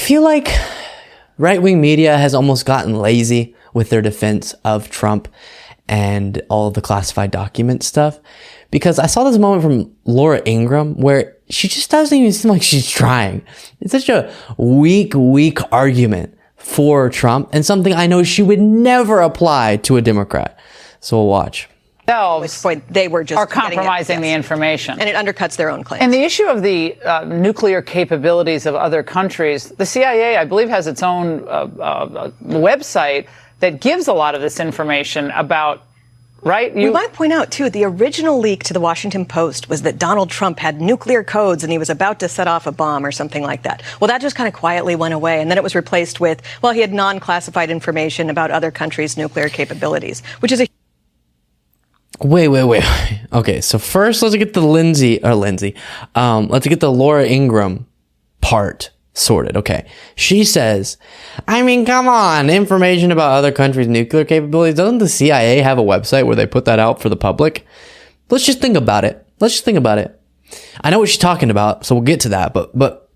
feel like right-wing media has almost gotten lazy with their defense of Trump and all of the classified document stuff. Because I saw this moment from Laura Ingraham where she just doesn't even seem like she's trying. It's such a weak argument for Trump, and something I know she would never apply to a Democrat. So we'll watch. At which point they were just are compromising the information. And it undercuts their own claims. And the issue of the nuclear capabilities of other countries, the CIA, I believe, has its own website that gives a lot of this information about, right? We might point out, too, the original leak to the Washington Post was that Donald Trump had nuclear codes and he was about to set off a bomb or something like that. Well, that just kind of quietly went away. And then it was replaced with, well, he had non-classified information about other countries' nuclear capabilities, which is a... Wait. Okay, so first let's get the let's get the Laura Ingraham part sorted. Okay. She says, I mean, come on, information about other countries' nuclear capabilities. Doesn't the CIA have a website where they put that out for the public? Let's just think about it. I know what she's talking about, so we'll get to that. But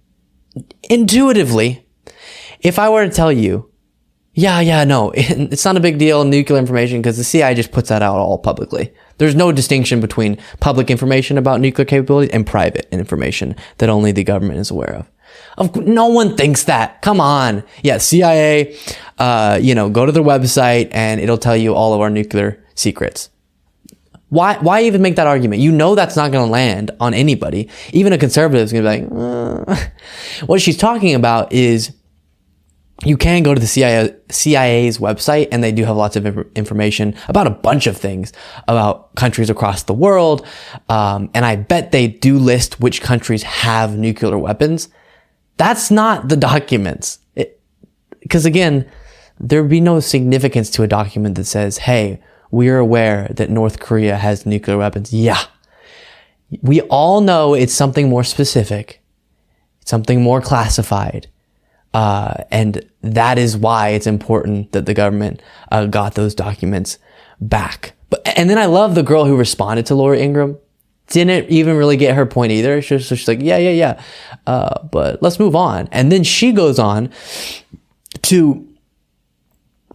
intuitively, if I were to tell you, no, it's not a big deal, nuclear information, because the CIA just puts that out all publicly. There's no distinction between public information about nuclear capabilities and private information that only the government is aware of. No one thinks that. Come on. Yeah, CIA, go to their website and it'll tell you all of our nuclear secrets. Why even make that argument? You know that's not going to land on anybody. Even a conservative is going to be like, What she's talking about is you can go to the CIA's website, and they do have lots of information about a bunch of things about countries across the world. And I bet they do list which countries have nuclear weapons. That's not the documents. Because again, there would be no significance to a document that says, hey, we are aware that North Korea has nuclear weapons. Yeah. We all know it's something more specific. It's something more classified. And that is why it's important that the government got those documents back. And then I love the girl who responded to Laura Ingraham. Didn't even really get her point either. She's like, yeah. But let's move on. And then she goes on to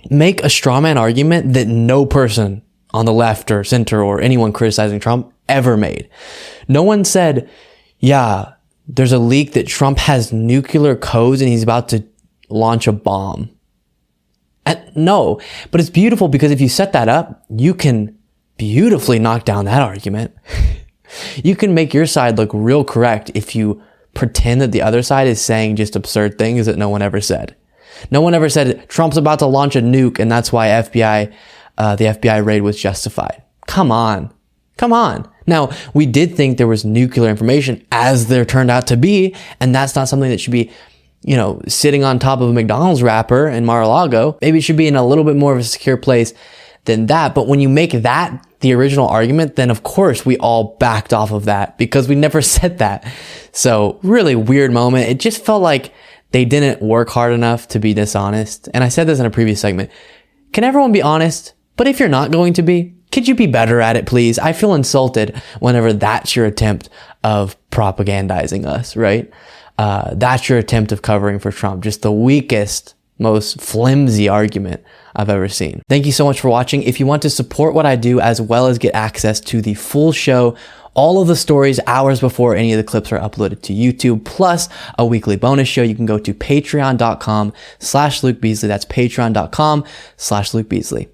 make a straw man argument that no person on the left or center or anyone criticizing Trump ever made. No one said, there's a leak that Trump has nuclear codes and he's about to launch a bomb. No, but it's beautiful because if you set that up, you can beautifully knock down that argument. You can make your side look real correct if you pretend that the other side is saying just absurd things that no one ever said. No one ever said Trump's about to launch a nuke and that's why the FBI raid was justified. Come on. Now, we did think there was nuclear information, as there turned out to be, and that's not something that should be, sitting on top of a McDonald's wrapper in Mar-a-Lago. Maybe it should be in a little bit more of a secure place than that. But when you make that the original argument, then of course we all backed off of that because we never said that. So really weird moment. It just felt like they didn't work hard enough to be dishonest. And I said this in a previous segment. Can everyone be honest? But if you're not going to be, could you be better at it, please? I feel insulted whenever that's your attempt of propagandizing us, right? That's your attempt of covering for Trump. Just the weakest, most flimsy argument I've ever seen. Thank you so much for watching. If you want to support what I do as well as get access to the full show, all of the stories hours before any of the clips are uploaded to YouTube, plus a weekly bonus show, you can go to patreon.com/Luke Beasley. That's patreon.com/Luke Beasley.